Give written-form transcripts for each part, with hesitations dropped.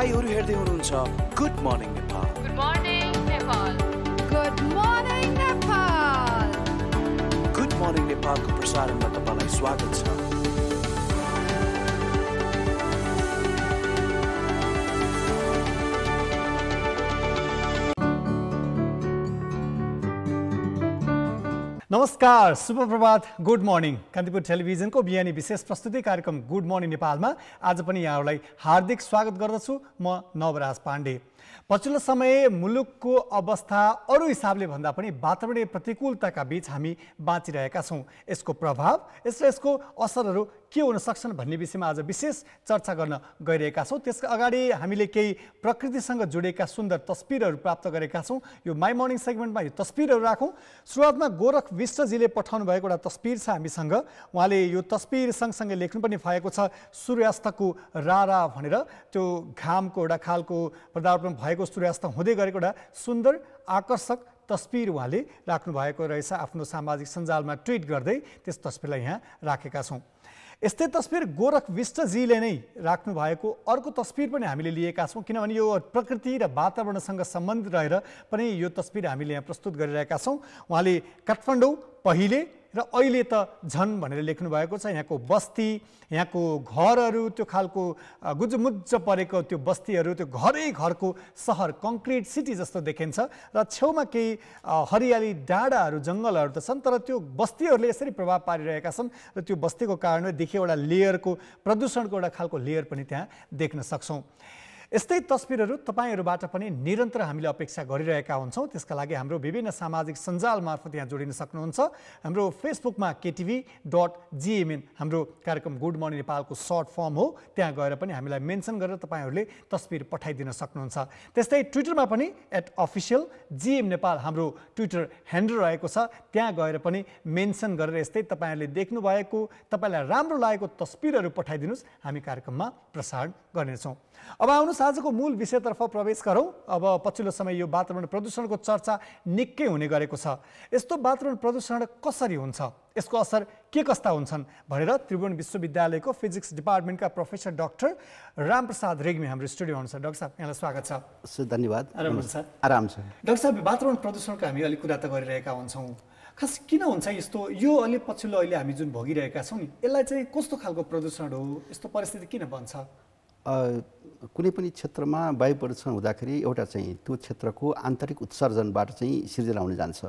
तपाईहरु हेर्दै हुनुहुन्छ good morning Nepal. Good morning Nepal. Good morning Nepal. Good morning नेपालको प्रसारणमा तपाईलाई स्वागत छ। नमस्कार, शुभ प्रभात, गुड मर्निङ। कान्तिपुर टेलिभिजनको बिहानी विशेष प्रस्तुति कार्यक्रम गुड मर्निङ नेपालमा आज पनि यहाँहरूलाई हार्दिक स्वागत गर्दछु। म नवराज पाण्डे। पछिल्लो समय मुलुकको अवस्था अरू हिसाबले भन्दा पनि वातावरणीय प्रतिकूलताका बीच हामी बाँचिरहेका छौँ। यसको प्रभाव यसको असरहरू के हुन सक्छन् भन्ने विषयमा आज विशेष चर्चा गर्न गइरहेका छौँ। त्यसका अगाडि हामीले केही प्रकृतिसँग जोडिएका सुन्दर तस्बिरहरू प्राप्त गरेका छौँ। यो माई मर्निङ सेगमेन्टमा यो तस्बिरहरू राखौँ। सुरुवातमा गोरख विष्टजीले पठाउनु भएको एउटा तस्बिर छ हामीसँग। उहाँले यो तस्बिर सँगसँगै लेख्नु पनि भएको छ सूर्यास्तको रारा भनेर। त्यो घामको एउटा खालको पदार्पण भएको सूर्यास्त हुँदै गरेको एउटा सुन्दर आकर्षक तस्बिर उहाँले राख्नु भएको रहेछ। आफ्नो सामाजिक सञ्जालमा ट्विट गर्दै त्यस तस्बिरलाई यहाँ राखेका छौँ। यस्तै तस्बिर गोरख विष्टजीले नै राख्नु भएको अर्को तस्बिर पनि हामीले लिएका छौँ, किनभने यो प्रकृति र वातावरणसँग सम्बन्धित रहेर पनि यो तस्बिर हामीले यहाँ प्रस्तुत गरिरहेका छौँ। उहाँले काठमाडौँ पहिले र अहिले त झन् भनेर लेख्नु भएको छ। यहाँको बस्ती, यहाँको घरहरू, त्यो खालको गुजमुज्ज परेको त्यो बस्तीहरू, त्यो घरको सहर कङ्क्रिट सिटी जस्तो देखिन्छ र छेउमा केही हरियाली डाँडाहरू जङ्गलहरू त छन्, तर त्यो बस्तीहरूले यसरी प्रभाव पारिरहेका छन् र त्यो बस्तीको कारणले देखियो एउटा लेयरको प्रदूषणको एउटा खालको लेयर पनि त्यहाँ देख्न सक्छौँ। यस्तै तस्बिरहरू तपाईहरुबाट पनि निरन्तर हामीले अपेक्षा गरिरहेका हुन्छौँ। त्यसका लागि हाम्रो विभिन्न सामाजिक सञ्जाल मार्फत यहाँ जोडिन सक्नुहुन्छ। हाम्रो फेसबुकमा ktv.gmn हाम्रो कार्यक्रम गुड मर्निङ नेपालको सर्ट फर्म हो। त्यहाँ गएर पनि हामीलाई मेन्सन गरेर तपाईहरुले तस्बिर पठाइदिन सक्नुहुन्छ। त्यस्तै ट्विटरमा पनि @officialgm नेपाल हाम्रो ट्विटर ह्यान्डल रहेको छ। त्यहाँ गएर पनि मेन्सन गरेर यस्तै तपाईहरुले देख्नु भएको, तपाईलाई राम्रो लागेको तस्बिरहरू पठाइदिनुस्, हामी कार्यक्रममा प्रसारण गर्नेछौँ। अब आउनुहोस् आजको मूल विषयतर्फ प्रवेश गरौँ। अब पछिल्लो समय यो वातावरण प्रदूषणको चर्चा निकै हुने गरेको छ। यस्तो वातावरण प्रदूषण कसरी हुन्छ, यसको असर के कस्ता हुन्छन् भनेर त्रिभुवन विश्वविद्यालयको फिजिक्स डिपार्टमेन्टका प्रोफेसर डाक्टर रामप्रसाद रेग्मी हाम्रो स्टुडियोमा हुनुहुन्छ। डाक्टर साहब, यहाँलाई स्वागत छ। धन्यवाद। आराम छ? आराम छ। डाक्टर साहब, वातावरण प्रदूषणको हामी अलिक कुरा त गरिरहेका हुन्छौँ। खास किन हुन्छ यस्तो? यो अलि पछिल्लो अहिले हामी जुन भोगिरहेका छौँ नि, यसलाई चाहिँ कस्तो खालको प्रदूषण हो? यस्तो परिस्थिति किन बन्छ? कुनै पनि क्षेत्रमा वायु प्रदूषण हुँदाखेरि एउटा चाहिँ त्यो क्षेत्रको आन्तरिक उत्सर्जनबाट चाहिँ सिर्जना हुन जान्छ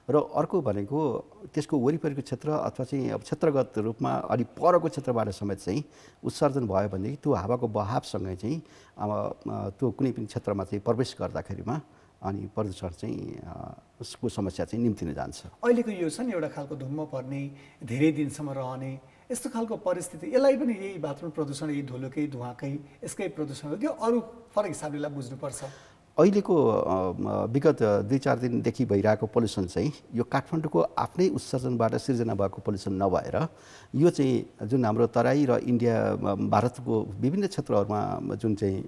र अर्को भनेको त्यसको वरिपरिको क्षेत्र अथवा चाहिँ अब क्षेत्रगत रूपमा अलि परको क्षेत्रबाट समेत चाहिँ उत्सर्जन भयो भनेदेखि त्यो हावाको बहावसँगै चाहिँ अब त्यो कुनै पनि क्षेत्रमा चाहिँ प्रवेश गर्दाखेरिमा अनि प्रदूषण चाहिँ उसको समस्या चाहिँ निम्तिन जान्छ। अहिलेको यो छ नि एउटा खालको धुम्म पर्ने, धेरै दिनसम्म रहने, यस्तो खालको परिस्थिति, यसलाई पनि यही वातावरण प्रदूषण, यही धुलोकै धुवाकै यसकै प्रदूषण हो कि अरू फरक हिसाबले बुझ्नुपर्छ? अहिलेको विगत 2-4 दिनदेखि भइरहेको पोल्युसन चाहिँ यो काठमाडौँको आफ्नै उत्सर्जनबाट सिर्जना भएको पोल्युसन नभएर यो चाहिँ जुन हाम्रो तराई र इन्डिया भारतको विभिन्न क्षेत्रहरूमा जुन चाहिँ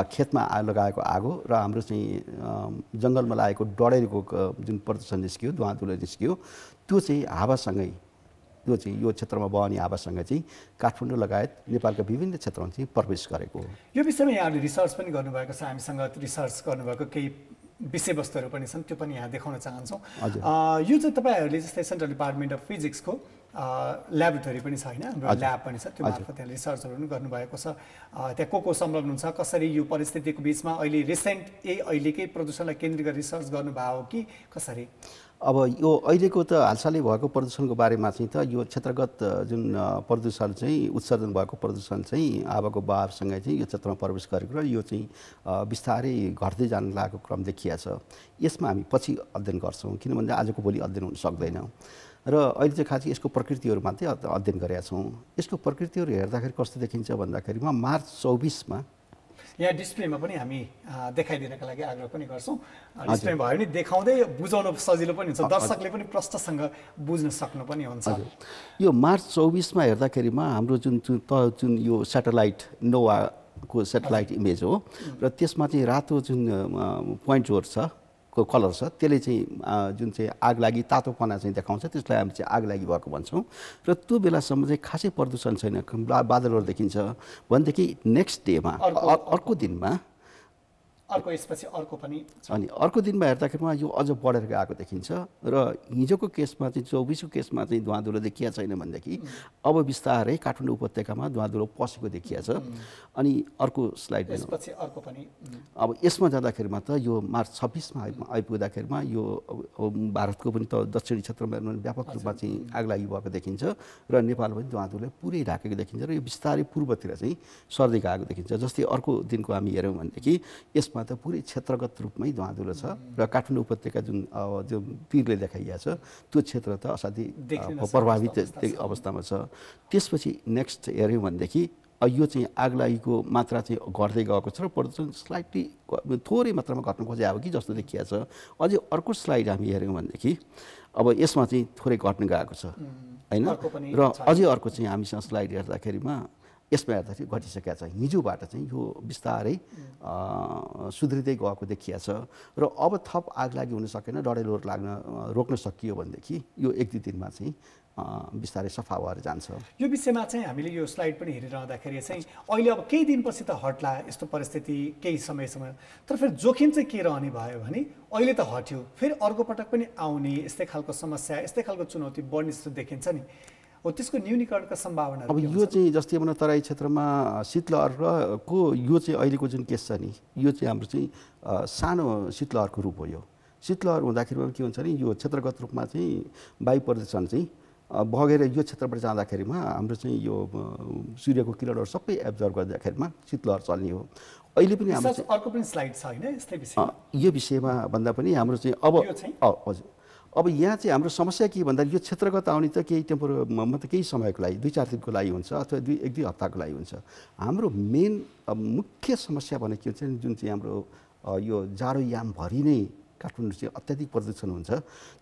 खेतमा लगाएको आगो र हाम्रो चाहिँ जङ्गलमा लागेको डढेको जुन प्रदूषण निस्कियो, धुवा धुलो निस्कियो, त्यो चाहिँ हावासँगै, त्यो चाहिँ यो क्षेत्रमा बहने हावासँग चाहिँ काठमाडौँ लगायत नेपालका विभिन्न क्षेत्रमा चाहिँ प्रवेश गरेको हो। यो विषयमा यहाँले रिसर्च पनि गर्नुभएको छ, हामीसँग रिसर्च गर्नुभएको केही विषयवस्तुहरू पनि छन्, त्यो पनि यहाँ देखाउन चाहन्छौँ। यो चाहिँ तपाईँहरूले जस्तै सेन्ट्रल डिपार्टमेन्ट अफ फिजिक्सको ल्याबोरेटरी पनि छ होइन, हाम्रो ल्याब पनि छ, त्यो मार्फत त्यहाँ रिसर्चहरू पनि गर्नुभएको छ। त्यहाँ को संलग्न हुन्छ, कसरी यो परिस्थितिको बिचमा अहिले रिसेन्ट अहिलेकै प्रदूषणलाई केन्द्रित गरेर रिसर्च गर्नुभयो कि कसरी? अब यो अहिलेको त हालसालै भएको प्रदूषणको बारेमा चाहिँ त यो क्षेत्रगत जुन प्रदूषण चाहिँ उत्सर्जन भएको प्रदूषण चाहिँ हावाको बहावसँगै चाहिँ यो क्षेत्रमा प्रवेश गरेको र यो चाहिँ बिस्तारै घट्दै जान लागेको क्रम देखिया छ। यसमा हामी पछि अध्ययन गर्छौँ, किनभने आजको भोलि अध्ययन हुन सक्दैन र अहिले चाहिँ खास यसको प्रकृतिहरू मात्रै अध्ययन गरेका छौँ। यसको प्रकृतिहरू हेर्दाखेरि कस्तो देखिन्छ भन्दाखेरिमा मार्च 24मा यहाँ डिस्प्लेमा पनि हामी देखाइदिनका लागि आग्रह पनि गर्छौँ। डिस्प्ले भयो भने देखाउँदै बुझाउन सजिलो पनि हुन्छ, दर्शकले पनि प्रष्टसँग बुझ्न सक्नु पनि हुन्छ। यो मार्च 24मा हेर्दाखेरिमा हाम्रो जुन यो स्याटेलाइट नोवाको स्याटेलाइट इमेज हो र त्यसमा चाहिँ रातो जुन पोइन्ट जोड छ को कलर छ त्यसले चाहिँ जुन चाहिँ आग लागि तातोपना चाहिँ देखाउँछ त्यसलाई हामी चाहिँ आग लागि भएको भन्छौँ र त्यो बेलासम्म चाहिँ खासै प्रदूषण छैन बादलहरू देखिन्छ भनेदेखि नेक्स्ट डेमा अर्को दिनमा यसपछि अर्को पनि अनि अर्को दिनमा हेर्दाखेरिमा यो अझ बढेर गएको देखिन्छ र हिजोको केसमा चाहिँ 24को केसमा चाहिँ धुवाँधुलो देखिया छैन भनेदेखि अब बिस्तारै काठमाडौँ उपत्यकामा धुवाँधुलो पसेको देखिया छ। अनि अर्को स्लाइड यसपछि अर्को पनि अब यसमा जाँदाखेरिमा त यो मार्च 26मा आइपुग्दाखेरिमा यो भारतको पनि त दक्षिणी क्षेत्रमा व्यापक रूपमा चाहिँ आगलागी भएको देखिन्छ र नेपाल पनि धुवाँधुलोले पुरै ढाकेको देखिन्छ र यो बिस्तारै पूर्वतिर चाहिँ सर्दै गएको देखिन्छ। जस्तै अर्को दिनको हामी हेऱ्यौँ भनेदेखि यसमा त पुरै क्षेत्रगत रूपमै धुवाँधुलो छ र काठमाडौँ उपत्यका जुन तीरले देखाइएको छ त्यो क्षेत्र त असाध्यै प्रभावित अवस्थामा छ। त्यसपछि नेक्स्ट हेऱ्यौँ भनेदेखि यो चाहिँ आगलागीको मात्रा चाहिँ घट्दै गएको छ र प्रदूषण स्लाइटली थोरै मात्रामा घट्नु खोजेको कि जस्तो देखिएको छ। अझै अर्को स्लाइड हामी हेऱ्यौँ भनेदेखि अब यसमा चाहिँ थोरै घट्नु गएको छ होइन र अझै अर्को चाहिँ हामीसँग स्लाइड हेर्दाखेरिमा यसमा हेर्दाखेरि घटिसकेको छ। हिजोबाट चाहिँ यो बिस्तारै सुध्रिँदै गएको देखिया छ र अब थप आगलागी हुन सकेन, डढेलोहरू रोक्न सकियो भनेदेखि यो 1-2 दिनमा चाहिँ बिस्तारै सफा भएर जान्छ। यो विषयमा चाहिँ हामीले यो स्लाइड पनि हेरिरहँदाखेरि चाहिँ अहिले अब केही दिनपछि त हट्ला यस्तो परिस्थिति केही समयसम्म, तर फेरि जोखिम चाहिँ के रहने भयो भने अहिले त हट्यो फेरि अर्को पटक पनि आउने यस्तै खालको समस्या यस्तै खालको चुनौती बढ्ने जस्तो देखिन्छ नि, हो त्यसको न्यूनीकरणका सम्भावना। अब यो चाहिँ जस्तै अब तराई क्षेत्रमा शीतलहरको यो चाहिँ अहिलेको जुन केस छ नि यो चाहिँ हाम्रो चाहिँ सानो शीतलहरको रूप हो। यो शीतलहर हुँदाखेरिमा के हुन्छ नि यो क्षेत्रगत रूपमा चाहिँ वायु प्रदूषण चाहिँ बगेर यो क्षेत्रबाट जाँदाखेरिमा हाम्रो चाहिँ यो सूर्यको किरणहरू सबै एब्जर्भ गर्दाखेरिमा शीतलहर चल्ने हो। अहिले पनि हाम्रो अर्को पनि स्लाइड छ होइन यस्तै विषय यो विषयमा भन्दा पनि हाम्रो चाहिँ अब हजुर अब यहाँ चाहिँ हाम्रो समस्या के भन्दा यो क्षेत्रगत आउने त केही मतलब केही समयको लागि 2-4 दिनको लागि हुन्छ अथवा 1-2 हप्ताको लागि हुन्छ। हाम्रो मेन मुख्य समस्या भनेको के हुन्छ जुन चाहिँ हाम्रो यो जाडोयामभरि नै काठमाडौँ चाहिँ अत्याधिक प्रदूषण हुन्छ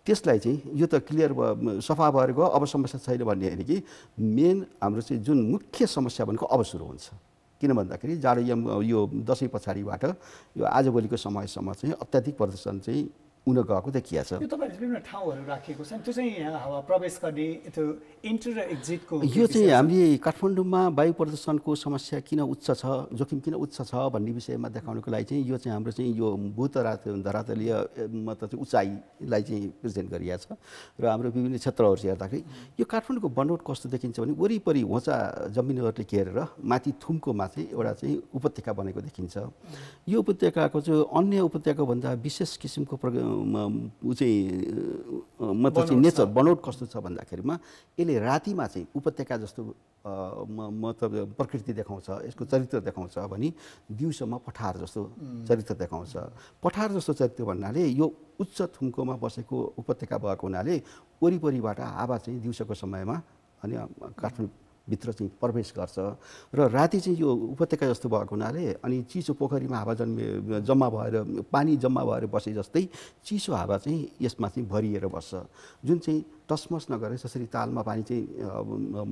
त्यसलाई चाहिँ यो त क्लियर सफा भएर गयो अब समस्या छैन भन्ने होइन कि मेन हाम्रो चाहिँ जुन मुख्य समस्या भनेको अब सुरु हुन्छ। किन भन्दाखेरि जाडोयाम यो दसैँ पछाडिबाट यो आजभोलिको समयसम्म चाहिँ अत्याधिक प्रदूषण चाहिँ हुन गएको देखिया छ। यो तपाईहरुले विभिन्न ठाउँहरू राखेको छ त्यो चाहिँ यहाँ हावा प्रवेश गर्ने त्यो इन्टर र एक्जिटको यो चाहिँ हामीले काठमाडौँमा वायु प्रदूषणको समस्या किन उच्च छ जोखिम किन उच्च छ भन्ने विषयमा देखाउनको लागि चाहिँ यो चाहिँ हाम्रो चाहिँ यो धरातलीय मतलब चाहिँ उचाइलाई चाहिँ प्रेजेन्ट गरिएको छ र हाम्रो विभिन्न क्षेत्रहरू हेर्दाखेरि यो काठमाडौँको बनोट कस्तो देखिन्छ भने वरिपरि होचा जमिनहरूले घेरेर माथि थुम्कोमा चाहिँ एउटा चाहिँ उपत्यका बनेको देखिन्छ। यो उपत्यकाको चाहिँ अन्य उपत्यकाभन्दा विशेष किसिमको चाहिँ मतलब चाहिँ नेचर बनोट कस्तो छ भन्दाखेरिमा यसले रातिमा चाहिँ उपत्यका जस्तो मतलब प्रकृति देखाउँछ, यसको चरित्र देखाउँछ भने दिउँसोमा पठार जस्तो चरित्र देखाउँछ। पठार जस्तो चरित्र भन्नाले यो उच्च थुम्कोमा बसेको उपत्यका भएको हुनाले वरिपरिबाट हावा चाहिँ दिउँसोको समयमा अनि काठमाडौँ भित्र चाहिँ प्रवेश गर्छ र राति चाहिँ यो उपत्यका जस्तो भएको हुनाले अनि चिसो पोखरीमा हावा जम्मा भएर पानी जम्मा भएर बसे जस्तै चिसो हावा चाहिँ यसमा चाहिँ भरिएर बस्छ जुन चाहिँ टसमस नगरे जसरी तालमा पानी चाहिँ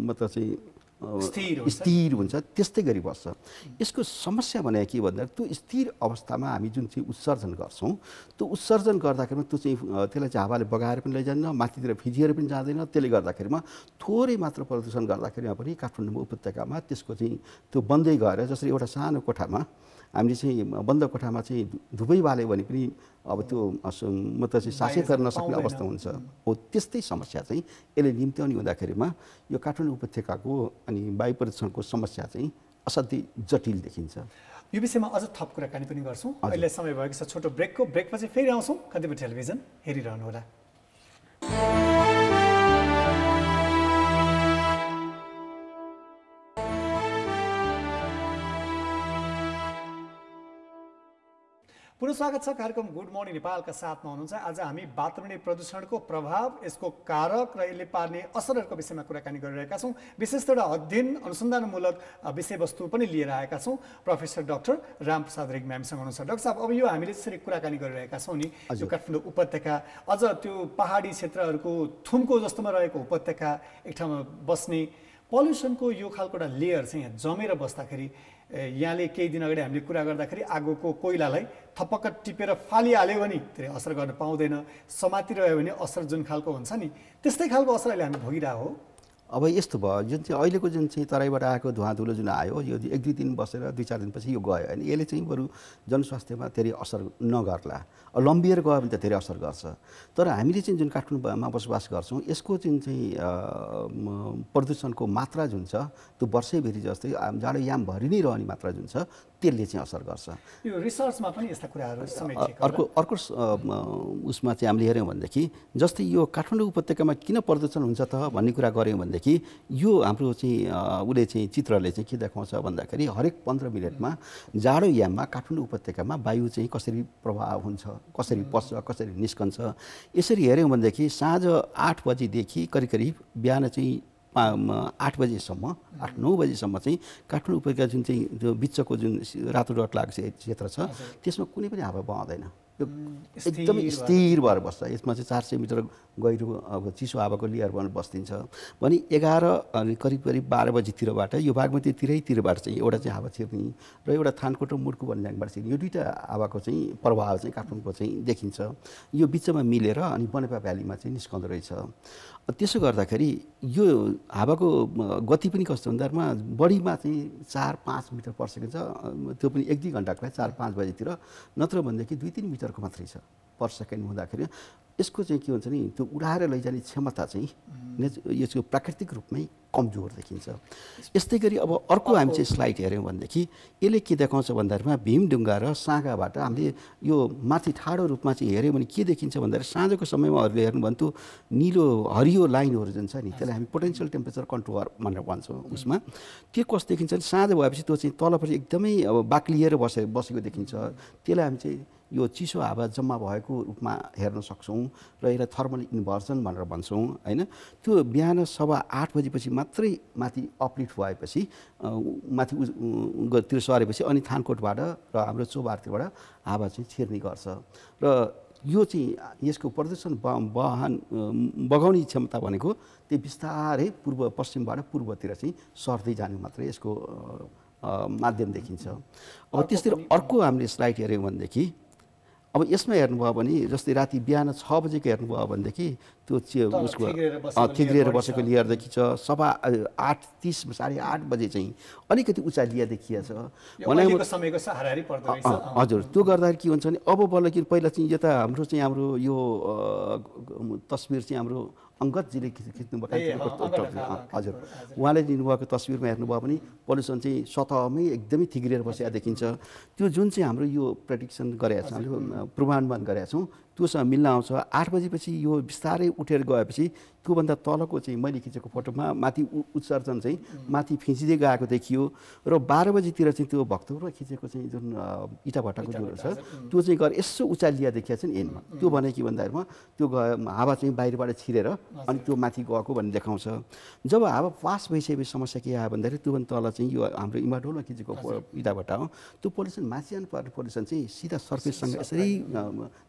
मतलब चाहिँ स्थिर हुन्छ त्यस्तै गरी बस्छ। यसको समस्या भने के भन्दा त्यो स्थिर अवस्थामा हामी जुन चाहिँ उत्सर्जन गर्छौँ त्यो उत्सर्जन गर्दाखेरिमा त्यो चाहिँ त्यसलाई चाहिँ हावाले बगाएर पनि लैजान्न माथितिर फिजिएर पनि जाँदैन। त्यसले गर्दाखेरिमा थोरै मात्र प्रदूषण गर्दाखेरिमा पनि काठमाडौँ उपत्यकामा त्यसको चाहिँ त्यो बन्दै गएर जसरी एउटा सानो कोठामा हामीले चाहिँ बन्द कोठामा चाहिँ धुबै बाल्यो भने पनि अब त्यो मतलब चाहिँ सासै फेर्न नसक्ने अवस्था हुन्छ हो त्यस्तै समस्या चाहिँ यसले निम्त्याउने हुँदाखेरिमा यो काठमाडौँ उपत्यकाको अनि वायु प्रदूषणको समस्या चाहिँ असाध्यै जटिल देखिन्छ। यो विषयमा अझ थप कुराकानी पनि गर्छौँ। अहिले समय भएको छ छोटो ब्रेकपछि फेरि आउँछौँ। कतिपय टेलिभिजन हेरिरहनु होला। पुनः स्वागत छ कार्यक्रम गुड मर्निङ नेपालका साथमा हुनुहुन्छ। आज हामी वातावरणीय प्रदूषणको प्रभाव यसको कारक र यसले पार्ने असरहरूको विषयमा कुराकानी गरिरहेका छौँ। विशेष एउटा अध्ययन अनुसन्धानमूलक विषयवस्तु पनि लिएर आएका छौँ। प्रोफेसर डाक्टर रामप्रसाद रिग म्यामसँग हुनुहुन्छ। डाक्टर साहब अब यो हामीले यसरी कुराकानी गरिरहेका छौँ नि यो काठमाडौँ उपत्यका अझ त्यो पहाडी क्षेत्रहरूको थुम्को जस्तोमा रहेको उपत्यका एक ठाउँमा बस्ने पल्युसनको यो खालको एउटा लेयर चाहिँ यहाँ जमेर बस्दाखेरि यहाँले केही दिन अगाडि हामीले कुरा गर्दाखेरि आगोको कोइलालाई थपक्क टिपेर फालिहाल्यो भने त्यसले असर गर्न पाउँदैन, समातिरह्यो भने असर जुन खालको हुन्छ नि त्यस्तै खालको असर अहिले हामी भोगिरहेको हो। अब यस्तो भयो जुन चाहिँ अहिलेको जुन चाहिँ तराईबाट आएको धुवाँ-धुलो जुन आयो यो 1-2 दिन बसेर 2-4 दिनपछि यो गयो होइन, यसले चाहिँ बरु जनस्वास्थ्यमा धेरै असर नगर्ला, लम्बिएर गयो भने त धेरै असर गर्छ। तर हामीले चाहिँ जुन काठमाडौँमा बसोबास गर्छौँ यसको जुन चाहिँ प्रदूषणको मात्रा जुन छ त्यो वर्षैभरि जस्तै जाडोयामभरि नै रहने मात्रा जुन छ त्यसले चाहिँ असर गर्छ। यो रिसर्चमा पनि यस्ता कुराहरू समेटिएको अर्को उसमा चाहिँ हामीले हेऱ्यौँ भनेदेखि जस्तै यो काठमाडौँ उपत्यकामा किन प्रदूषण हुन्छ त भन्ने कुरा गऱ्यौँ भनेदेखि यो हाम्रो चाहिँ उसले चाहिँ चित्रले चाहिँ के देखाउँछ भन्दाखेरि हरेक 15 मिनटमा जाडोयाममा काठमाडौँ उपत्यकामा वायु चाहिँ कसरी प्रभाव हुन्छ, कसरी पस्छ, कसरी निस्कन्छ। यसरी हेऱ्यौँ भनेदेखि साँझ 8 बजीदेखि करिब बिहान चाहिँ 8 बजेसम्म 8-9 बजेसम्म चाहिँ काठमाडौँ उपत्यका जुन चाहिँ त्यो बिचको जुन रातो डट लागेको क्षेत्र छ त्यसमा कुनै पनि हावा बहँदैन, यो एकदमै स्थिर भएर बस्छ। यसमा चाहिँ 400 मिटर गहिरो अब चिसो हावाको लेयर बनेर बस्दिन्छ भने 11 अनि करिब 12 बजीतिरबाट यो बागमती तिरैतिरबाट चाहिँ एउटा चाहिँ हावा छिर्ने र एउटा थानकोट र मुड्कु भन्ने जग्गाबाट छिर्ने यो दुईवटा हावाको चाहिँ प्रभाव चाहिँ काठमाडौँको चाहिँ देखिन्छ। यो बिचमा मिलेर अनि बनेपा भ्यालीमा चाहिँ निस्कँदो रहेछ। त्यसो गर्दाखेरि यो हावाको गति पनि कस्तो भन्दामा बढीमा चाहिँ 4-5 मिटर पर सेकेन्ड छ, त्यो पनि 1-2 घन्टाको लागि 4-5 बजीतिर, नत्र भनेदेखि 2-3 मिटरको मात्रै छ पर सेकेन्ड हुँदाखेरि यसको चाहिँ के हुन्छ नि त्यो उडाएर लैजाने क्षमता चाहिँ यसको प्राकृतिक रूपमै कमजोर देखिन्छ। यस्तै गरी अब अर्को हामी चाहिँ स्लाइड हेऱ्यौँ भनेदेखि यसले के देखाउँछ भन्दामा भीमढुङ्गा र साँगाबाट हामीले यो माथि ठाडो रूपमा चाहिँ हेऱ्यौँ भने के देखिन्छ भन्दाखेरि साँझको समयमा अरूले हेर्नु भने त्यो निलो हरियो लाइनहरू जुन छ नि त्यसलाई हामी पोटेन्सियल टेम्परेचर कन्ट्रोलर भनेर भन्छौँ। उसमा त्यो कस्तो देखिन्छ भने साँझ भएपछि त्यो चाहिँ तलपट्टि एकदमै अब बाक्लिएर बसेको देखिन्छ। त्यसलाई हामी चाहिँ यो चिसो हावा जम्मा भएको रूपमा हेर्न सक्छौँ र यसलाई थर्मल इन्भर्सन भनेर भन्छौँ होइन। त्यो बिहान 8:15 बजेपछि मात्रै माथि अपलिफ्ट भएपछि माथि तिर सरेपछि अनि थानकोटबाट र हाम्रो चौबारतिरबाट हावा चाहिँ छिर्ने गर्छ र यो चाहिँ यसको प्रदूषण बगाउने क्षमता भनेको त्यो बिस्तारै पश्चिमबाट पूर्वतिर चाहिँ सर्दै जाने मात्रै यसको माध्यम देखिन्छ। अब त्यसतिर अर्को हामीले स्लाइड हेऱ्यौँ भनेदेखि अब यसमा हेर्नुभयो भने जस्तै राति बिहान 6 बजेको हेर्नुभयो भनेदेखि त्यो उसको थिग्रिएर बसेको लेयर देखिन्छ। 8:30 8:30 बजे चाहिँ अलिकति उचाइ लिएर देखिएछ हजुर। त्यो गर्दाखेरि के हुन्छ भने अब बल्ल कि पहिला चाहिँ यता हाम्रो यो तस्बिर चाहिँ हाम्रो अङ्गदजीले खिच्नु भएको हजुर, उहाँले लिनुभएको तस्बिरमा हेर्नुभयो भने पल्युसन चाहिँ सतहमै एकदमै थिग्रिएर बसेको देखिन्छ। त्यो जुन चाहिँ हाम्रो यो प्रेडिक्सन गरेका छौँ, हामीले पूर्वानुमान गरेका छौँ त्योसँग मिल्न आउँछ। 8 बजेपछि यो बिस्तारै उठेर गएपछि त्योभन्दा तलको चाहिँ मैले खिचेको फोटोमा माथि उत्सर्जन चाहिँ माथि फिँचिँदै गएको देखियो र 12 बजीतिर चाहिँ त्यो भक्तपुरमा खिचेको चाहिँ जुन इटाभट्टाको जुन छ त्यो चाहिँ गएर यसो उचाइ लिएर देखिएको छ नि एन्डमा। त्यो भने के भन्दाखेरिमा त्यो हावा चाहिँ बाहिरबाट छिरेर अनि त्यो माथि गएको भन्ने देखाउँछ। जब हावा पास भइसकेपछि समस्या के आयो भन्दाखेरि त्योभन्दा तल चाहिँ यो हाम्रो इमाडोलमा खिचेको इटाभट्टा हो। त्यो पोल्युसन माथि जानुपर्ने पोल्युसन चाहिँ सिधा सर्फेससँग यसरी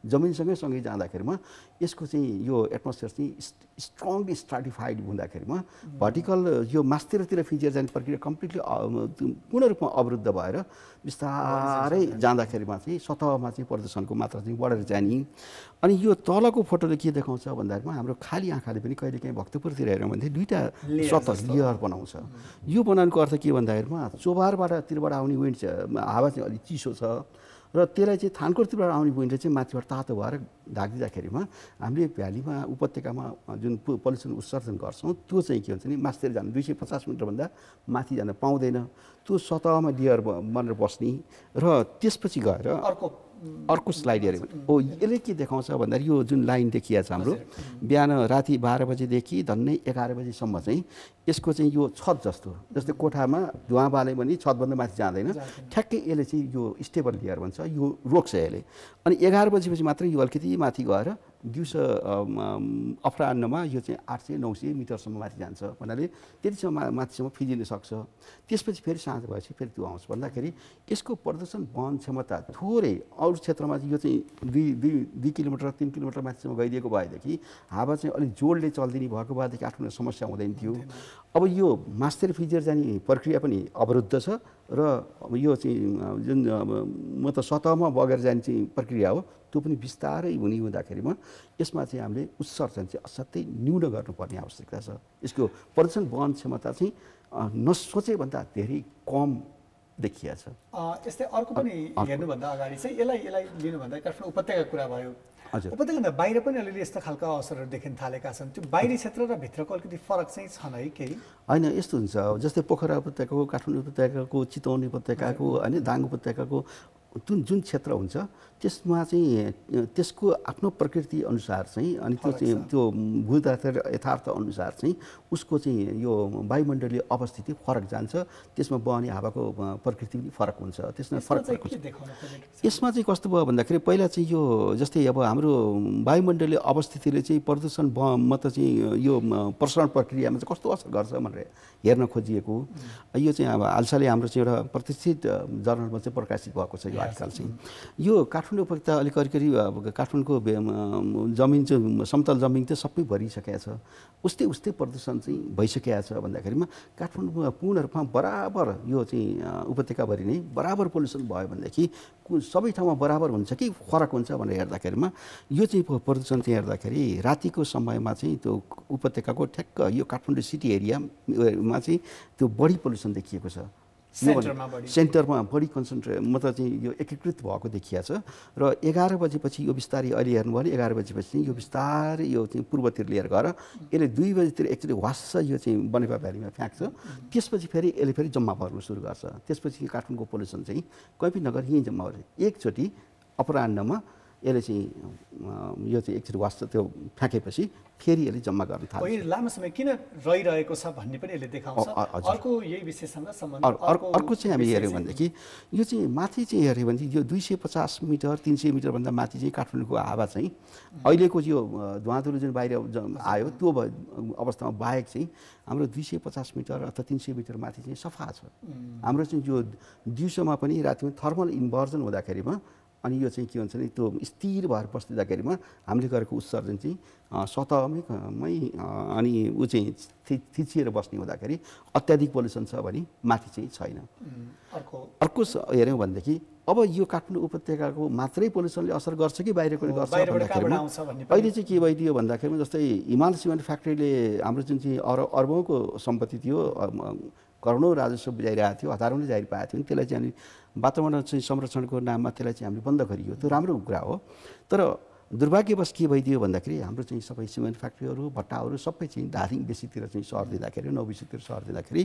जमिनसँगै सँगै जाँदाखेरिमा यसको चाहिँ यो एटमोस्फियर चाहिँ स्ट्रङली स्ट्राटिफाइड हुँदाखेरिमा भर्टिकल यो मास्तिरतिर फिजिएर जाने प्रक्रिया कम्प्लिटली पूर्ण रूपमा अवरुद्ध भएर बिस्तारै जाँदाखेरिमा चाहिँ सतहमा चाहिँ प्रदूषणको मात्रा चाहिँ बढेर जाने। अनि यो तलको फोटोले के देखाउँछ भन्दाखेरिमा हाम्रो खाली आँखाले पनि कहिलेकाहीँ भक्तपुरतिर हेऱ्यौँ भने दुईवटा सतह लेयर बनाउँछ। यो बनाउनुको अर्थ के भन्दाखेरिमा तिरबाट आउने विन्ड हावा चाहिँ अलिक चिसो छ र त्यसलाई चाहिँ थानकोटतिरबाट आउने विन्डले चाहिँ माथिबाट तातो भएर ढाकिदिँदाखेरिमा हामीले भ्यालीमा उपत्यकामा जुन पल्युसन उत्सर्जन गर्छौँ त्यो चाहिँ के हुन्छ नि मास्तिर जानु 250 मिटरभन्दा माथि जान पाउँदैन। त्यो सतहमा लेयर बनेर बस्ने र त्यसपछि गएर अर्को स्लाइड हेऱ्यो भने यसले के देखाउँछ भन्दाखेरि यो जुन लाइन देखिया छ हाम्रो बिहान राति 12 बजेदेखि धन्नै 11 बजीसम्म चाहिँ यसको चाहिँ यो छत जस्तै कोठामा धुवाँ बाल्यो भने छतभन्दा माथि जाँदैन, ठ्याक्कै यसले चाहिँ यो स्टेबल लेयर भन्छ, यो रोक्छ यसले। अनि 11 बजेपछि मात्रै यो अलिकति माथि गएर दिउँसो अपराह्नमा यो चाहिँ 800-900 मिटरसम्म माथि जान्छ भन्नाले त्यतिसम्म माथिसम्म फिजिन सक्छ। त्यसपछि फेरि साँझ भएपछि फेरि त्यो आउँछ भन्दाखेरि यसको प्रदूषण वहन क्षमता थोरै अरू क्षेत्रमा चाहिँ यो चाहिँ 2 किलोमिटर 3 किलोमिटर माथिसम्म गइदिएको भएदेखि हावा चाहिँ अलिक जोडले चल्दिने भएको भएदेखि आफ्नो समस्या हुँदैन थियो। अब अब यो मास्टर फिजियर जाने प्रक्रिया पनि अवरुद्ध छ र यो चाहिँ जुन म त सतहमा बगेर जाने चाहिँ प्रक्रिया हो त्यो पनि बिस्तारै हुँदाखेरिमा यसमा चाहिँ हामीले उत्सर्जन चाहिँ असाध्यै न्यून गर्नुपर्ने आवश्यकता छ। यसको प्रदूषण वहन क्षमता चाहिँ नसोचेभन्दा धेरै कम देखिया छ। यस्तै अर्को पनि हेर्नुभन्दा अगाडि चाहिँ यसलाई लिनुभन्दा काठमाडौँ उपत्यकाको कुरा भयो। उपत्यकाभन्दा बाहिर पनि अलिअलि यस्तो खालका अवसरहरू देखिन थालेका छन्। त्यो बाहिरी क्षेत्र र भित्रको अलिकति फरक चाहिँ छन् है केही? होइन, यस्तो हुन्छ जस्तै पोखरा उपत्यकाको, काठमाडौँ उपत्यकाको, चितवन उपत्यकाको होइन, दाङ उपत्यकाको जुन क्षेत्र हुन्छ त्यसमा चाहिँ त्यसको आफ्नो प्रकृति अनुसार चाहिँ अनि त्यो भू यथार्थ अनुसार चाहिँ उसको चाहिँ यो वायुमण्डलीय अवस्थिति फरक जान्छ। त्यसमा बहने हावाको प्रकृति पनि फरक हुन्छ। त्यसमा फरक यसमा चाहिँ कस्तो भयो भन्दाखेरि पहिला चाहिँ यो जस्तै अब हाम्रो वायुमण्डलीय अवस्थितिले चाहिँ प्रदूषण मतलब चाहिँ यो प्रसारण प्रक्रियामा चाहिँ कस्तो असर गर्छ भनेर हेर्न खोजिएको। यो चाहिँ अब हालसालै हाम्रो चाहिँ एउटा प्रतिष्ठित जर्नलमा चाहिँ प्रकाशित भएको छ यो आर्टिकल चाहिँ। यो काठमाडौँ उपत्यका अलिक करिब काठमाडौँको जमिन चाहिँ समतल जमिन चाहिँ सबै भरिसकेको छ। उस्तै प्रदूषण चाहिँ भइसकेको छ भन्दाखेरिमा काठमाडौँमा पूर्ण रूपमा बराबर यो चाहिँ उपत्यकाभरि नै बराबर पोल्युसन भयो भनेदेखि सबै ठाउँमा बराबर हुन्छ कि फरक हुन्छ भनेर हेर्दाखेरिमा यो चाहिँ प्रदूषण चाहिँ हेर्दाखेरि रातिको समयमा चाहिँ त्यो उपत्यकाको ठ्याक्क यो काठमाडौँ सिटी एरियामा चाहिँ त्यो बढी पोल्युसन देखिएको छ। सेन्टरमा बढी कन्सन्ट्रेट मतलब चाहिँ यो एकीकृत भएको देखिया छ। र 11 बजेपछि यो बिस्तारै अहिले हेर्नुभयो भने 11 बजेपछि यो बिस्तारै यो चाहिँ पूर्वतिर लिएर गएर यसले 2 बजेतिर एकचोटि वास्स यो चाहिँ बनेपा भ्यालीमा फ्याँक्छ। त्यसपछि फेरि यसले फेरि जम्मा पर्न सुरु गर्छ। त्यसपछि काठमाडौँको पोल्युसन चाहिँ कहीँ पनि नगर यहीँ जम्मा गर्छ। एकचोटि अपराह्नमा यसले चाहिँ यो चाहिँ एकचोटि वास्ता त्यो फ्याँकेपछि फेरि यसले जम्मा गर्न थाल्छ। लामो समय किन रहिरहेको छ भन्ने पनि यसले देखाउँछ। अर्को यही विषयसँग सम्बन्धित अर्को चाहिँ हामी हेऱ्यौँ भनेदेखि यो चाहिँ माथि चाहिँ हेऱ्यौँ भने यो 250 मिटर 300 मिटरभन्दा माथि चाहिँ काठमाडौँको हावा चाहिँ अहिलेको यो धुवाँधुलो जुन बाहिर आयो त्यो अवस्थामा बाहेक चाहिँ हाम्रो 250 मिटर अथवा 300 मिटर माथि चाहिँ सफा छ। हाम्रो चाहिँ यो दिउँसोमा पनि रातिमा थर्मल इन्भर्जन हुँदाखेरिमा अनि यो चाहिँ के भन्छ भने त्यो स्थिर भएर बस्दिँदाखेरिमा हामीले गरेको उत्सर्जन चाहिँ सतहमै अनि ऊ चाहिँ थिचिएर बस्ने हुँदाखेरि अत्याधिक पोल्युसन छ भने माथि चाहिँ छैन। अर्को हेऱ्यौँ भनेदेखि अब यो काठमाडौँ उपत्यकाको मात्रै पोल्युसनले असर गर्छ कि बाहिरको गर्छ भन्दाखेरिमा अहिले चाहिँ के भइदियो भन्दाखेरिमा जस्तै हिमाल सिमेन्ट फ्याक्ट्रीले हाम्रो जुन चाहिँ अर्बौँको सम्पत्ति थियो, करोडौँ राजस्व बुझाइरहेको थियो, हजारौँले जाहिर पाएको थियो, त्यसलाई चाहिँ वातावरण चाहिँ संरक्षणको नाममा त्यसलाई चाहिँ हामीले बन्द गरियो। त्यो राम्रो कुरा हो। तर दुर्भाग्यवश के भइदियो भन्दाखेरि हाम्रो चाहिँ सबै सिमेन्ट फ्याक्ट्रीहरू भट्टाहरू सबै चाहिँ धादिङ बेसीतिर चाहिँ सर्दिँदाखेरि नौबिसीतिर सर्दिँदाखेरि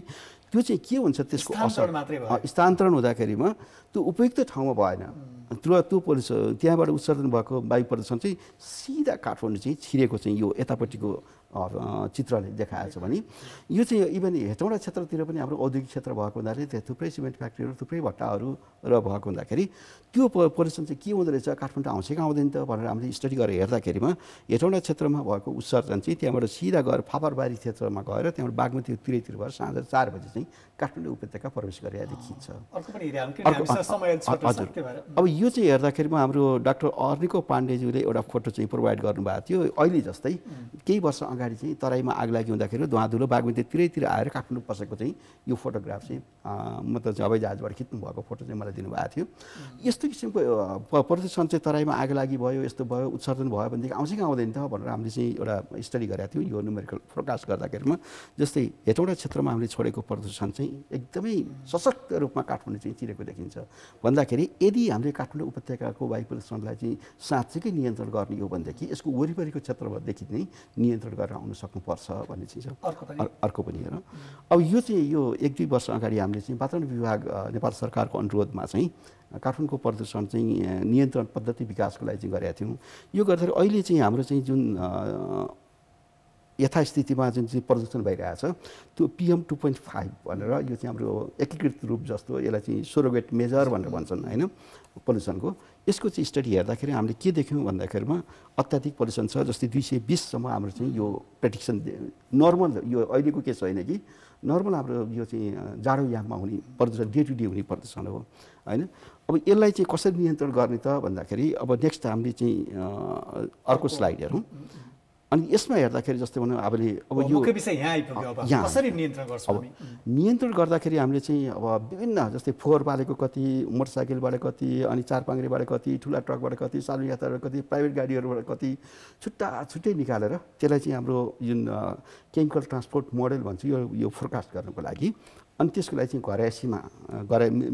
त्यो चाहिँ के हुन्छ त्यसको असर स्थानान्तरण हुँदाखेरिमा त्यो उपयुक्त ठाउँमा भएन। त्यो पोल्युसन त्यहाँबाट उत्सर्जन भएको वायु प्रदूषण चाहिँ सिधा काठमाडौँ चाहिँ छिरेको चाहिँ यो यतापट्टिको चित्रले देखाएको छ भने यो चाहिँ इभन हेटौँडा क्षेत्रतिर पनि हाम्रो औद्योगिक क्षेत्र भएको हुँदाखेरि त्यहाँ थुप्रै सिमेन्ट फ्याक्ट्रीहरू थुप्रै भट्टाहरू र भएको हुँदाखेरि त्यो पोल्युसन चाहिँ के हुँदो रहेछ काठमाडौँ आउँछ कि आउँदैन त भनेर हामीले स्टडी गरेर हेर्दाखेरिमा हेटौँडा क्षेत्रमा भएको उत्सर्जन चाहिँ त्यहाँबाट सिधा गएर फापरबारी क्षेत्रमा गएर त्यहाँबाट बागमती तिरैतिर भएर साँझ 4 बजी चाहिँ काठमाडौँ उपत्यका प्रवेश गरेर देखिन्छ। हजुर, अब यो चाहिँ हेर्दाखेरिमा हाम्रो डाक्टर अर्निको पाण्डेज्यूले एउटा फोटो चाहिँ प्रोभाइड गर्नुभएको थियो। अहिले जस्तै केही वर्ष अगाडि चाहिँ तराईमा आग लागि हुँदाखेरि धुवाँधुलो बागमती तिरैतिर आएर काठमाडौँ पसेको चाहिँ यो फोटोग्राफ चाहिँ मतलब हवाई जहाजबाट खिच्नु भएको फोटो चाहिँ मलाई दिनुभएको थियो। यस्तो किसिमको प्रदूषण चाहिँ तराईमा आग लागि भयो, यस्तो भयो, उत्सर्जन भयो भनेदेखि आउँछ कि आउँदैन त भनेर हामीले चाहिँ एउटा स्टडी गरेका थियौँ। यो न्युमेरिकल फोरकास्ट गर्दाखेरिमा जस्तै हेटौँडा क्षेत्रमा हामीले छोडेको प्रदूषण चाहिँ एकदमै सशक्त रूपमा काठमाडौँ चाहिँ चिरेको देखिन्छ भन्दाखेरि यदि हामीले काठमाडौँ उपत्यकाको वायु प्रदूषणलाई चाहिँ साँच्चैकै नियन्त्रण गर्ने हो भनेदेखि यसको वरिपरिको क्षेत्रदेखि नै नियन्त्रण गरेर आउन सक्नुपर्छ भन्ने चिज हो। अर्को पनि हेर, अब यो चाहिँ यो 1-2 वर्ष अगाडि हामीले चाहिँ वातावरण विभाग नेपाल सरकारको अनुरोधमा चाहिँ काठमाडौँको प्रदूषण चाहिँ नियन्त्रण पद्धति विकासको लागि चाहिँ गरेका थियौँ। यो गर्दाखेरि अहिले चाहिँ हाम्रो चाहिँ जुन यथास्थितिमा जुन चाहिँ प्रदूषण भइरहेछ त्यो PM 2.5 भनेर यो चाहिँ हाम्रो एकीकृत रूप जस्तो यसलाई चाहिँ सोरोगेट मेजर भनेर भन्छन् होइन पोल्युसनको। यसको चाहिँ स्टडी हेर्दाखेरि हामीले के देख्यौँ भन्दाखेरिमा अत्याधिक पोल्युसन छ। जस्तै 220सम्म हाम्रो चाहिँ यो प्रेडिक्सन नर्मल, यो अहिलेको केस होइन कि नर्मल हाम्रो यो चाहिँ जाडो याममा हुने प्रदूषण डे टु डे हुने प्रदूषण हो होइन। अब यसलाई चाहिँ कसरी नियन्त्रण गर्ने त भन्दाखेरि अब नेक्स्ट हामीले चाहिँ अर्को स्लाइड हेरौँ। अनि यसमा हेर्दाखेरि जस्तै भनौँ अब यो मुख्य विषय यहाँ आइपुग्यो अब कसरी नियन्त्रण गर्छौँ हामी नियन्त्रण गर्दाखेरि हामीले चाहिँ अब विभिन्न जस्तै फोहोर बालेको कति मोटरसाइकलबाट कति अनि चारपाङ्ग्रेबाट कति ठुला ट्रकबाट कति सार्वजनिक यात्राबाट कति प्राइभेट गाडीहरूबाट कति छुट्टै निकालेर त्यसलाई चाहिँ हाम्रो जुन केमिकल ट्रान्सपोर्ट मोडल भन्छ यो फोरकास्ट गर्नको लागि अनि त्यसको लागि चाहिँ घरयासीमा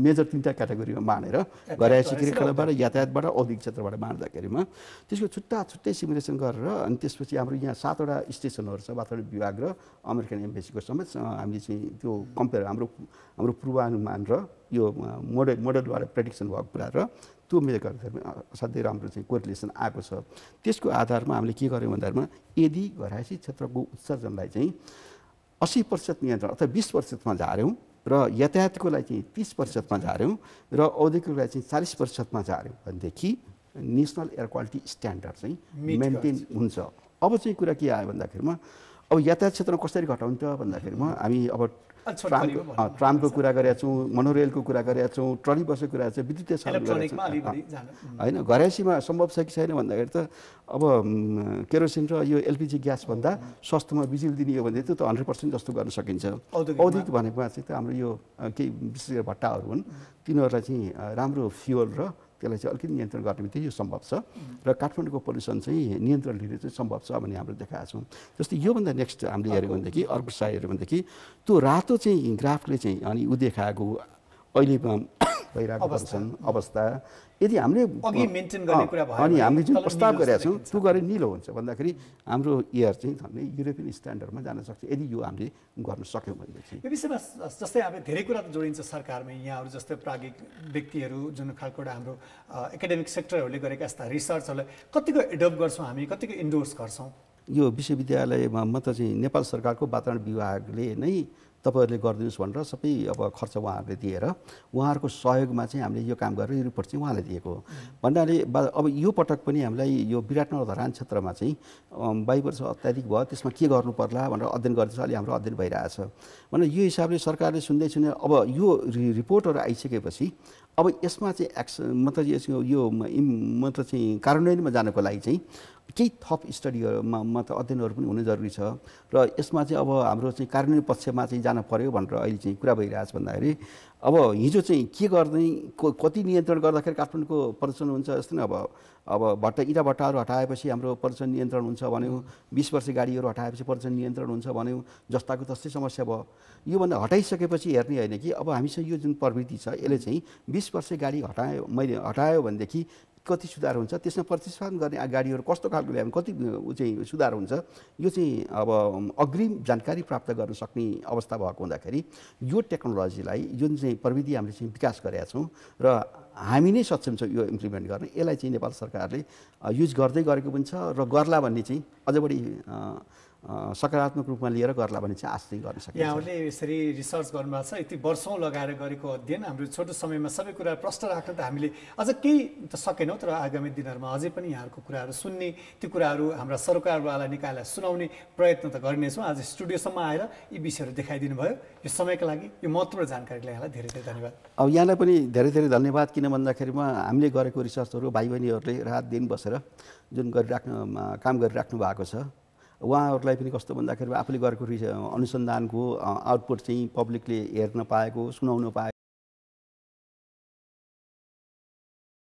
मेजर 3टा क्याटेगोरीमा बाँडेर घरयासी क्रियाकलापबाट यातायातबाट औद्योगिक क्षेत्रबाट बाँड्दाखेरिमा त्यसको छुट्टै सिमुलेसन गरेर अनि त्यसपछि हाम्रो यहाँ 7वटा स्टेसनहरू छ वातावरण विभाग र अमेरिकन एम्बेसीको समेत हामीले चाहिँ त्यो कम्पेयर हाम्रो पूर्वानुमान र यो मोडलबाट प्रेडिक्सन भएको कुरा र त्यो मिलेको असाध्यै राम्रो चाहिँ कोरिलेसन आएको छ त्यसको आधारमा हामीले के गर्यौँ भन्दामा यदि घरयासी क्षेत्रको उत्सर्जनलाई चाहिँ 80% नियन्त्रण अथवा 20%मा झार्यौँ र यातायातको लागि चाहिँ 30%मा झार्यौँ र औद्योगिकको लागि चाहिँ 40%मा झार्यौँ भनेदेखि नेसनल एयर क्वालिटी स्ट्यान्डर्ड चाहिँ मेन्टेन हुन्छ अब चाहिँ कुरा के आयो भन्दाखेरिमा अब यातायात क्षेत्रमा कसरी घटाउने त भन्दाखेरिमा हामी अब ट्रामको कुरा गरेका छौँ मोनोरेलको कुरा गरेका छौँ ट्रली बसको कुरा छ विद्युतीय साधन होइन घरयासीमा सम्भव छ कि छैन भन्दाखेरि त अब केरोसिन र यो एलपिजी ग्यास भन्दा सस्तोमा बिजुली दिने हो भने त 100% जस्तो गर्न सकिन्छ औद्योगिक भनेको चाहिँ त हाम्रो यो केही विशेष गरी भट्टाहरू हुन् तिनीहरूलाई चाहिँ राम्रो फ्युल र त्यसलाई चाहिँ अलिकति नियन्त्रण गर्ने बित्तिकै यो सम्भव छ र काठमाडौँको पोल्युसन चाहिँ नियन्त्रण लिने चाहिँ सम्भव छ भन्ने हामीले देखाएका छौँ जस्तै योभन्दा नेक्स्ट हामीले हेऱ्यौँ भनेदेखि अर्को साइड हेऱ्यौँ भनेदेखि त्यो रातो चाहिँ ग्राफले चाहिँ अनि ऊ देखाएको अहिले भइरहेको अवस्था यदि हामीले अनि हामीले जुन प्रस्ताव गरेका छौँ त्यो गरे निलो हुन्छ भन्दाखेरि हाम्रो एयर चाहिँ झन्डै युरोपियन स्ट्यान्डर्डमा जान सक्छ यदि यो हामीले गर्न सक्यौँ भनेदेखि यो विषयमा जस्तै अब धेरै कुरा त जोडिन्छ सरकारमा यहाँहरू जस्तै प्राज्ञिक व्यक्तिहरू जुन खालको हाम्रो एकाडेमिक सेक्टरहरूले गरेका यस्ता रिसर्चहरूलाई कतिको एडप्ट गर्छौँ हामी कतिको इन्डोर्स गर्छौँ यो विश्वविद्यालयमा म त चाहिँ नेपाल सरकारको वातावरण विभागले नै तपाईहरूले गरिदिनुहोस् भनेर सबै अब खर्च उहाँहरूले दिएर उहाँहरूको सहयोगमा चाहिँ हामीले यो काम गरेर यो रिपोर्ट चाहिँ उहाँले दिएको हो भन्नाले अब यो पटक पनि हामीलाई यो विराटनगर धरान क्षेत्रमा चाहिँ वायु वर्ष अत्याधिक भयो त्यसमा के गर्नु पर्ला भनेर अध्ययन गर्दैछ अहिले हाम्रो अध्ययन भइरहेछ भने यो हिसाबले सरकारले सुन्दै अब यो रिपोर्टहरू आइसकेपछि अब यसमा चाहिँ एक्सन मतलब यो मतलब चाहिँ कार्यान्वयनमा जानको लागि चाहिँ केही थप स्टडीहरूमा त अध्ययनहरू पनि हुनु जरुरी छ र यसमा चाहिँ अब हाम्रो चाहिँ कार्यान्वयन पक्षमा चाहिँ जान पर्यो भनेर अहिले चाहिँ कुरा भइरहेछ भन्दाखेरि अब हिजो चाहिँ के गर्ने कति नियन्त्रण गर्दाखेरि काठमाडौँको प्रदूषण हुन्छ जस्तै नै अब इँटा भट्टाहरू हटाएपछि हाम्रो प्रदूषण नियन्त्रण हुन्छ भन्यो 20 वर्ष गाडीहरू हटाएपछि प्रदूषण नियन्त्रण हुन्छ भन्यो जस्ताको तस्तै समस्या भयो योभन्दा हटाइसकेपछि हेर्ने होइन कि अब हामीसँग यो जुन प्रवृत्ति छ यसले चाहिँ 20 वर्ष गाडी हटायो भनेदेखि कति सुधार हुन्छ त्यसमा प्रतिस्थापन गर्ने गाडीहरू कस्तो खालको ल्यायो कति चाहिँ सुधार हुन्छ यो चाहिँ अब अग्रिम जानकारी प्राप्त गर्न सक्ने अवस्था भएको हुँदाखेरि यो टेक्नोलोजीलाई जुन चाहिँ प्रविधि हामीले चाहिँ विकास गरेका छौँ र हामी नै सक्षम छौँ यो इम्प्लिमेन्ट गर्न यसलाई चाहिँ नेपाल सरकारले युज गर्दै गरेको पनि छ र गर्ला भन्ने चाहिँ अझ बढी सकारात्मक रूपमा लिएर गर्ला भन्ने चाहिँ आश चाहिँ गर्न सकिन्छ यहाँहरूले यसरी रिसर्च गर्नुभएको छ यति वर्षौँ लगाएर गरेको अध्ययन हाम्रो छोटो समयमा सबै कुरा प्रश्न राख्न त हामीले अझ केही त सकेनौँ तर आगामी दिनहरूमा अझै पनि यहाँहरूको कुराहरू सुन्ने त्यो कुराहरू हाम्रा सरकारवालालाई निकालेर सुनाउने प्रयत्न त गर्नेछौँ आज स्टुडियोसम्म आएर यी विषयहरू देखाइदिनु भयो यो समयको लागि यो महत्त्वपूर्ण जानकारीलाई यहाँलाई धेरै धेरै धन्यवाद अब यहाँलाई पनि धेरै धेरै धन्यवाद किन भन्दाखेरिमा हामीले गरेको रिसर्चहरू भाइ बहिनीहरूले रात दिन बसेर जुन काम गरिराख्नु भएको छ उहाँहरूलाई पनि कस्तो भन्दाखेरि आफूले गरेको अनुसन्धानको आउटपुट चाहिँ पब्लिकले हेर्न पाएको सुनाउन पाएको